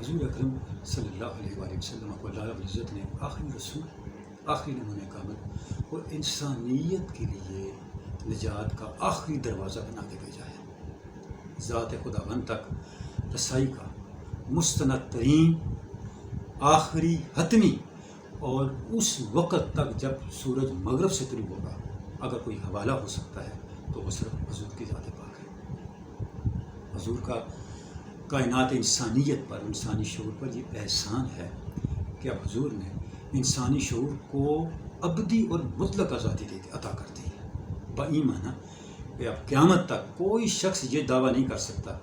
حضور اکرم صلی اللہ علیہ وآلہ وسلم کو اللہ رب العزت نے آخری رسول، آخری نمونہ کامل اور انسانیت کے لیے نجات کا آخری دروازہ بنا کے بھیجا ہے۔ ذات خداوند تک رسائی کا مستند ترین، آخری، حتمی اور اس وقت تک جب سورج مغرب سے طلوع ہوگا اگر کوئی حوالہ ہو سکتا ہے تو وہ صرف حضور کی ذات پاک ہے۔ حضور کا کائنات انسانیت پر، انسانی شعور پر یہ احسان ہے کہ اب حضور نے انسانی شعور کو ابدی اور مطلق آزادی عطا کر دی ہے، بایمان کہ اب قیامت تک کوئی شخص یہ دعویٰ نہیں کر سکتا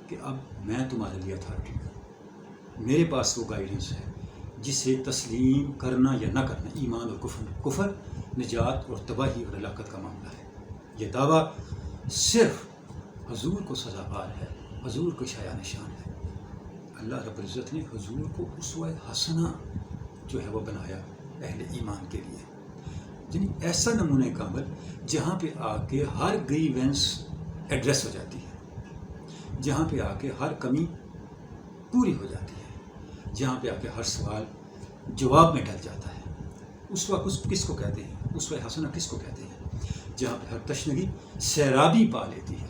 کہ اب میں تمہارے لیے اتھارٹی ہوں، میرے پاس وہ گائیڈنس ہے جسے تسلیم کرنا یا نہ کرنا ایمان اور کفر، نجات اور تباہی اور ہلاکت کا معاملہ ہے۔ یہ دعویٰ صرف حضور کو سزاوار ہے، حضور کو شایع نشان ہے۔ اللہ رب العزت نے حضور کو اسوہ حسنہ جو ہے وہ بنایا اہل ایمان کے لیے، یعنی ایسا نمونہ کامل جہاں پہ آ کے ہر گریونس ایڈریس ہو جاتی ہے، جہاں پہ آ کے ہر کمی پوری ہو جاتی ہے، جہاں پہ آ کے ہر سوال جواب میں ڈل جاتا ہے۔ اسوہ کس کو کہتے ہیں؟ اسوہ حسنہ کس کو کہتے ہیں؟ جہاں پہ ہر تشنگی سیرابی پا لیتی ہے،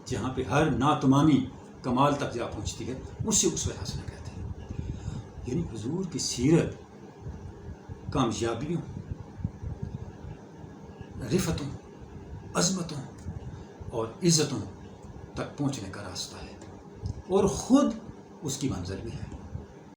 جہاں پہ ہر ناتمامی کمال تک جا پہنچتی ہے، اسے اسوہ حسنہ کہتے ہیں۔ یعنی حضور کی سیرت کامیابیوں، رفتوں، عظمتوں اور عزتوں تک پہنچنے کا راستہ ہے اور خود اس کی منزل بھی ہے۔